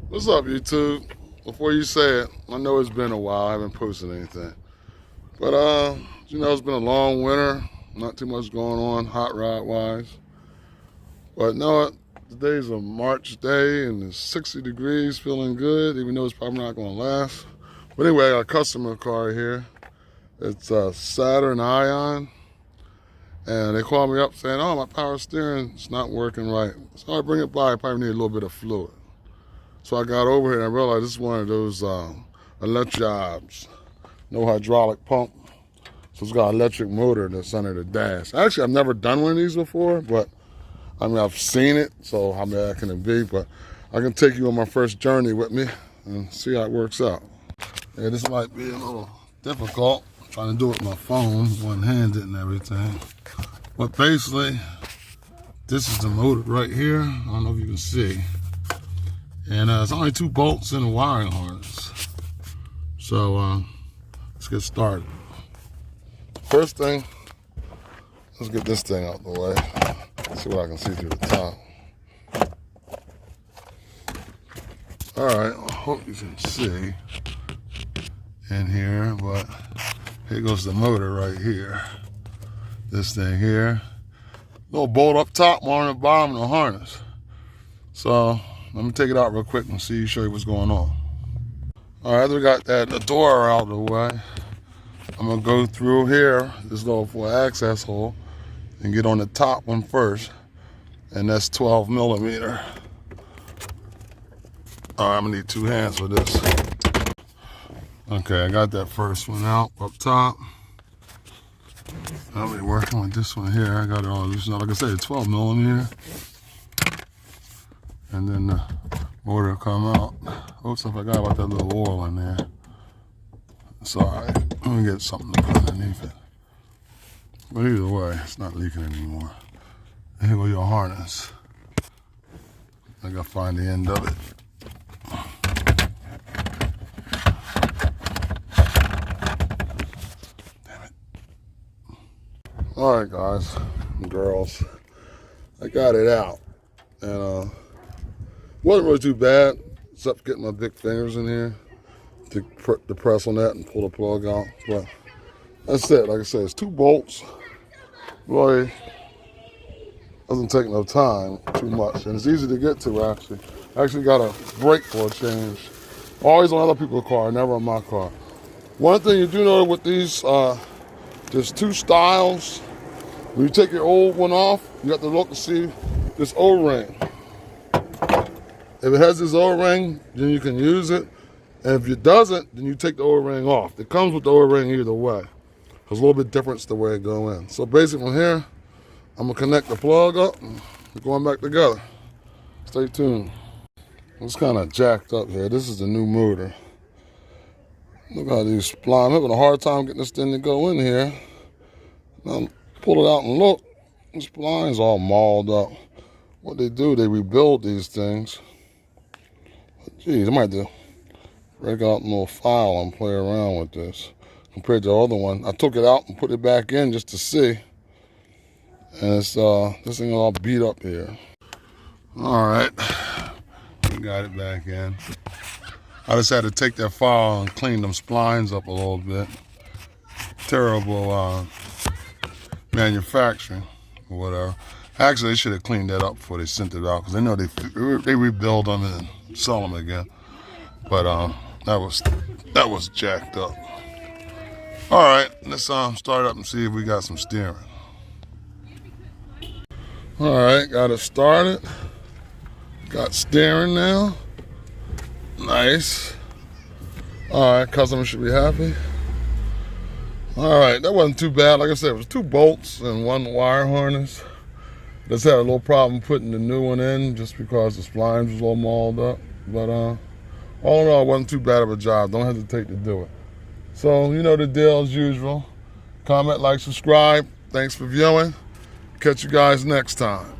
What's up, YouTube? Before you say it, I know it's been a while. I haven't posted anything. But, it's been a long winter. Not too much going on hot rod wise. But no, today's a March day and it's 60 degrees, feeling good, even though it's probably not going to last. But anyway, I got a customer car here. It's a Saturn Ion. And they called me up saying, oh, my power steering is not working right. So I bring it by, I probably need a little bit of fluid. So I got over here and I realized this is one of those electric jobs. No hydraulic pump. So it's got an electric motor that's under the dash. Actually, I've never done one of these before, but I mean, I've seen it, so how bad can it be? But I can take you on my first journey with me and see how it works out. Yeah, this might be a little difficult. I'm trying to do it with my phone, one-handed and everything. But basically, this is the motor right here. I don't know if you can see. And it's only 2 bolts in the wiring harness. So let's get started. First thing, let's get this thing out the way. See what I can see through the top. All right, I hope you can see in here, but here goes the motor right here. This thing here. Little bolt up top, one on the bottom of the harness. So let me take it out real quick and show you what's going on. All right, we got the door out of the way. I'm gonna go through here, this little for access hole, and get on the top one first, and that's 12 millimeter. All right, I'm gonna need 2 hands for this. Okay, I got that first one out up top. I'll be working with this one here. I got it on loose now. Like I said, 12 millimeter. And then the motor will come out. Oops, I forgot about that little oil in there. It's all right. Let me get something to put underneath it. But either way, it's not leaking anymore. And here go your harness. I gotta find the end of it. Damn it. All right, guys and girls. I got it out. And wasn't really too bad, except getting my big fingers in here to press on that and pull the plug out. But that's it. Like I said, it's 2 bolts. Really doesn't take no time too much, and it's easy to get to. Actually, I actually got a brake for a change. Always on other people's car, never on my car. One thing you do know with these, there's 2 styles. When you take your old one off, you have to look to see this O-ring. If it has this O-ring, then you can use it. And if it doesn't, then you take the O-ring off. It comes with the O-ring either way. There's a little bit difference the way it go in. So basically from here, I'm gonna connect the plug up and we're going back together. Stay tuned. It's kind of jacked up here. This is the new motor. Look how these splines, I'm having a hard time getting this thing to go in here. Now pull it out and look, the splines all mauled up. What they do, they rebuild these things. Geez, I might do break out a little file and play around with this compared to the other one. I took it out and put it back in just to see. And it's this thing all beat up here. All right, we got it back in. I just had to take that file and clean them splines up a little bit. Terrible manufacturing or whatever. Actually, they should have cleaned that up before they sent it out, because they know they rebuild them and sell them again. But that was jacked up. All right, let's start up and see if we got some steering. All right, got it started. Got steering now. Nice. All right, customer should be happy. All right, that wasn't too bad. Like I said, it was 2 bolts and 1 wire harness. Just had a little problem putting the new one in just because the splines was a little mauled up. But all in all, it wasn't too bad of a job. Don't hesitate to do it. So, you know the deal as usual. Comment, like, subscribe. Thanks for viewing. Catch you guys next time.